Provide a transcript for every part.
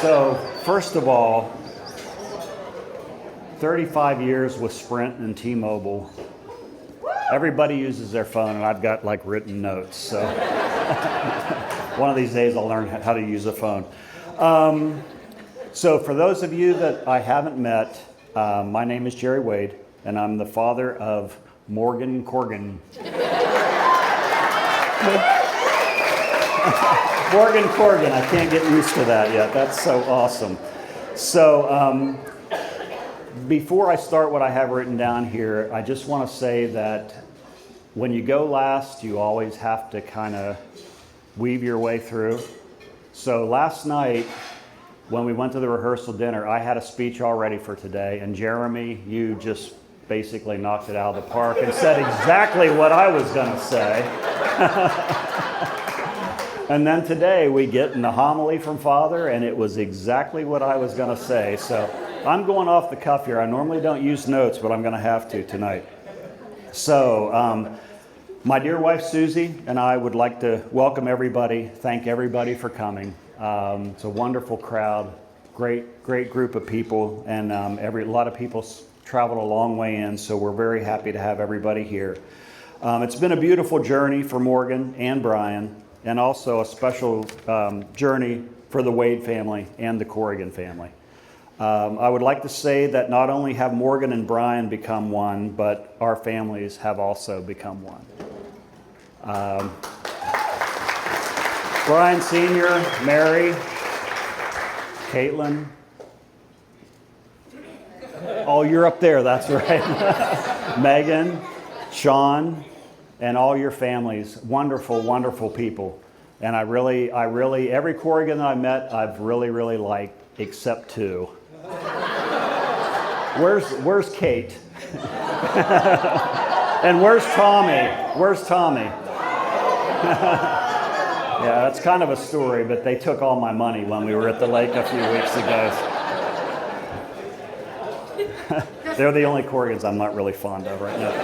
So, first of all, 35 years with Sprint and T-Mobile. Everybody uses their phone, and I've got like written notes. So, one of these days I'll learn how to use a phone. So, for those of you that I haven't met, my name is Jerry Wade, and I'm the father of Morgan Corrigan. Morgan Corrigan, I can't get used to that yet. That's so awesome. So, before I start what I have written down here, I just want to say that when you go last, you always have to kind of weave your way through. So last night, when we went to the rehearsal dinner, I had a speech all ready for today, and Jeremy, you just basically knocked it out of the park and said exactly what I was going to say. And then today we get in the homily from Father, and it was exactly what I was going to say. So I'm going off the cuff here. I normally don't use notes, but I'm going to have to tonight. So my dear wife Susie and I would like to welcome everybody, thank everybody for coming. It's a wonderful crowd, great group of people, and a lot of people traveled a long way in, so we're very happy to have everybody here. It's been a beautiful journey for Morgan and Brian, and also a special journey for the Wade family and the Corrigan family. I would like to say that not only have Morgan and Brian become one, but our families have also become one. Brian Sr., Mary, Caitlin. Oh, you're up there, that's right. Megan, Sean, and all your families, wonderful, wonderful people. And I really, every Corrigan that I met, I've really liked, except two. Where's Kate? And where's Tommy? Where's Tommy? Yeah, that's kind of a story, but they took all my money when we were at the lake a few weeks ago. They're the only Corrigans I'm not really fond of right now.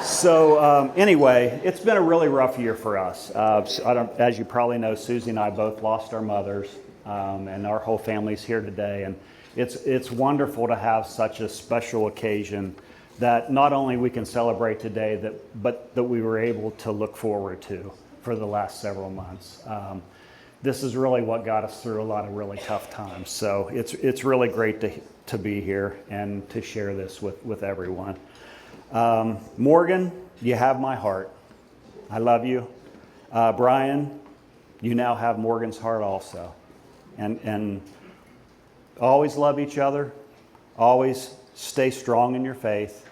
So anyway, it's been a really rough year for us. As you probably know, Susie and I both lost our mothers, and our whole family's here today. And it's wonderful to have such a special occasion that not only we can celebrate today, but that we were able to look forward to for the last several months. This is really what got us through a lot of really tough times. So it's really great to be here and to share this with everyone. Morgan, you have my heart. I love you. Brian, you now have Morgan's heart also. And always love each other. Always stay strong in your faith.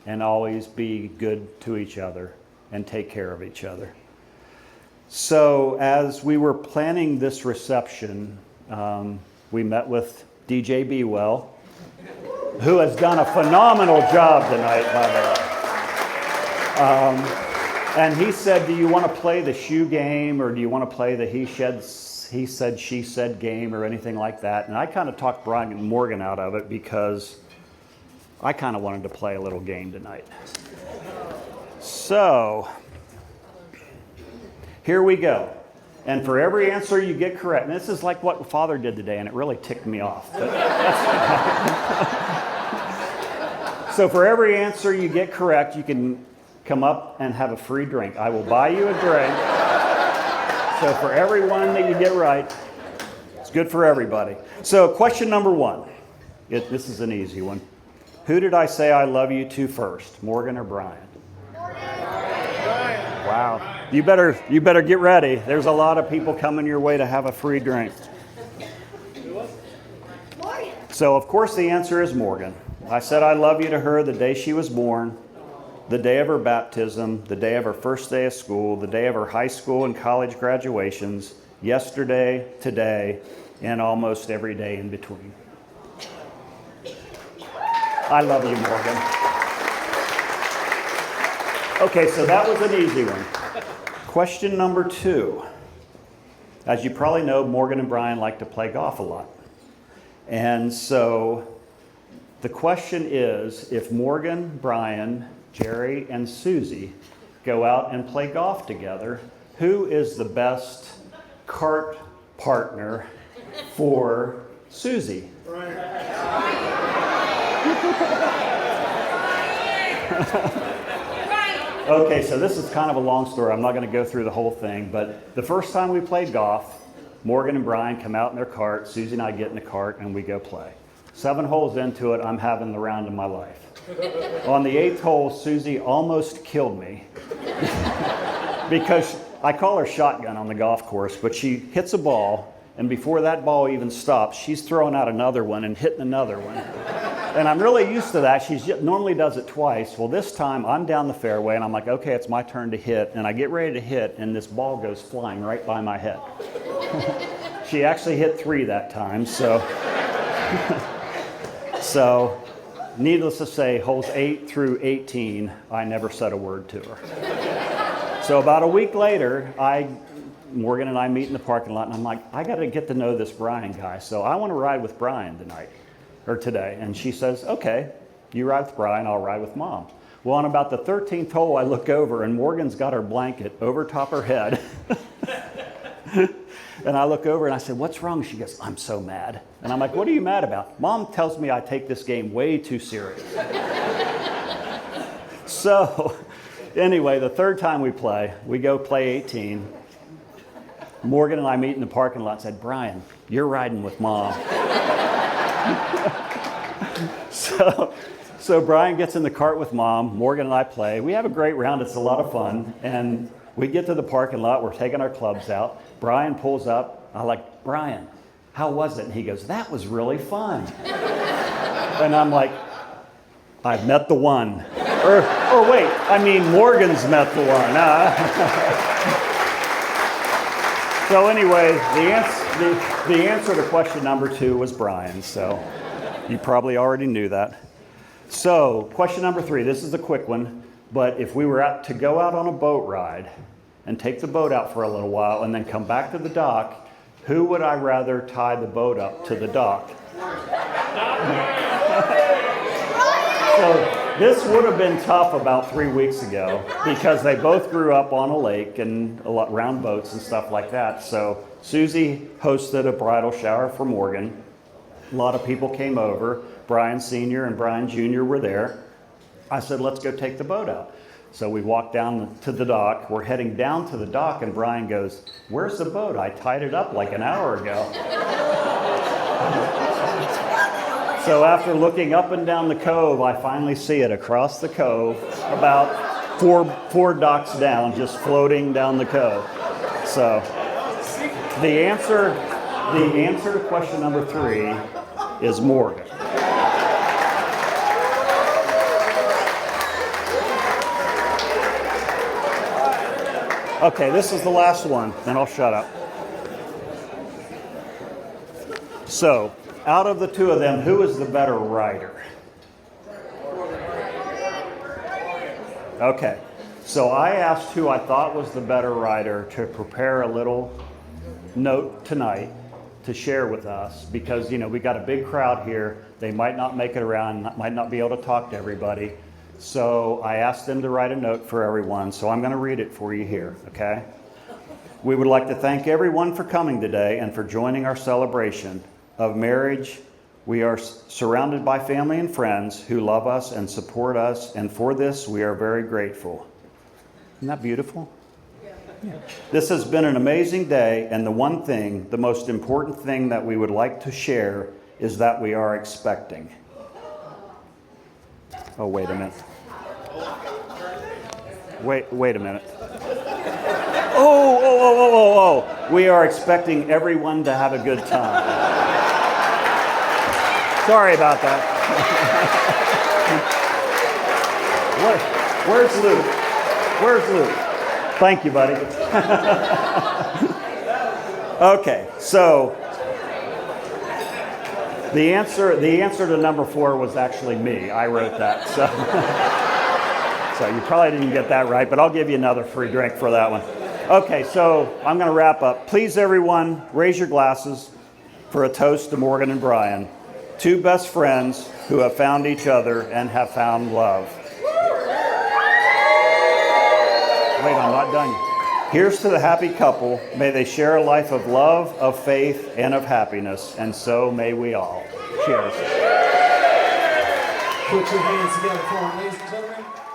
And always be good to each other and take care of each other. So as we were planning this reception, we met with DJ Bewell, who has done a phenomenal job tonight, by the way. And he said, do you want to play the shoe game, or do you want to play the he said, she said game, or anything like that? And I kind of talked Brian and Morgan out of it because I kind of wanted to play a little game tonight. So here we go. And for every answer you get correct, and this is like what Father did today, and it really ticked me off. So for every answer you get correct, you can come up and have a free drink. I will buy you a drink. So for every one that you get right, it's good for everybody. So question number one. This is an easy one. Who did I say I love you to first, Morgan or Brian? Wow. You better get ready. There's a lot of people coming your way to have a free drink. So, of course, the answer is Morgan. I said I love you to her the day she was born, the day of her baptism, the day of her first day of school, the day of her high school and college graduations, yesterday, today, and almost every day in between. I love you, Morgan. Okay, so that was an easy one. Question number two. As you probably know, Morgan and Brian like to play golf a lot. And so the question is, if Morgan, Brian, Jerry, and Susie go out and play golf together, who is the best cart partner for Susie. Okay, so this is kind of a long story. I'm not going to go through the whole thing, but the first time we played golf, Morgan and Brian come out in their cart, Susie and I get in the cart, and we go play. 7 holes into it, I'm having the round of my life. On the 8th hole, Susie almost killed me because I call her shotgun on the golf course, but she hits a ball, and before that ball even stops, she's throwing out another one and hitting another one. And I'm really used to that. She normally does it twice. Well, this time I'm down the fairway and I'm like, okay, it's my turn to hit. And I get ready to hit and this ball goes flying right by my head. She actually hit 3 that time. So needless to say, holes 8 through 18, I never said a word to her. So about a week later, Morgan and I meet in the parking lot and I'm like, I got to get to know this Brian guy. So I want to ride with Brian today. And she says, okay, you ride with Brian, I'll ride with Mom. Well, on about the 13th hole, I look over and Morgan's got her blanket over top her head. And I look over and I said, what's wrong? She goes, I'm so mad. And I'm like, what are you mad about? Mom tells me I take this game way too serious. So anyway, the third time we go play 18. Morgan and I meet in the parking lot and said, Brian, you're riding with Mom. So Brian gets in the cart with Mom. Morgan and I play. We have a great round. It's a lot of fun. And we get to the parking lot. We're taking our clubs out. Brian pulls up. I'm like, Brian, how was it? And he goes, that was really fun. And I'm like, I've met the one. Or wait, I mean, Morgan's met the one. So anyway, the answer to question number 2 was Brian. So you probably already knew that. So question number 3, this is a quick one, but if we were to go out on a boat ride and take the boat out for a little while and then come back to the dock, who would I rather tie the boat up to the dock? So this would have been tough about 3 weeks ago because they both grew up on a lake and around boats and stuff like that. So Susie hosted a bridal shower for Morgan. A lot of people came over. Brian Sr. and Brian Jr. were there. I said, let's go take the boat out. So we walked down to the dock. We're heading down to the dock, and Brian goes, where's the boat? I tied it up like an hour ago. So after looking up and down the cove, I finally see it across the cove, about four docks down, just floating down the cove. So the answer to question number 3 is Morgan. Okay, this is the last one, then I'll shut up. So, out of the 2 of them, who is the better rider? Okay, so I asked who I thought was the better rider to prepare a little note tonight to share with us because, we got a big crowd here. They might not make it around, might not be able to talk to everybody. So I asked them to write a note for everyone. So I'm going to read it for you here, okay? We would like to thank everyone for coming today and for joining our celebration of marriage. We are surrounded by family and friends who love us and support us, and for this we are very grateful. Isn't that beautiful? Yeah. This has been an amazing day, and the most important thing that we would like to share is that we are expecting. Oh, wait a minute. Wait a minute. Oh. We are expecting everyone to have a good time. Sorry about that. Where's Luke? Thank you, buddy. Okay, so the answer to number 4 was actually me. I wrote that. So you probably didn't get that right, but I'll give you another free drink for that one. Okay, so I'm going to wrap up. Please, everyone, raise your glasses for a toast to Morgan and Brian, 2 best friends who have found each other and have found love. Wait, I'm not done. Here's to the happy couple. May they share a life of love, of faith, and of happiness. And so may we all. Cheers. Put your hands together for them, ladies and gentlemen.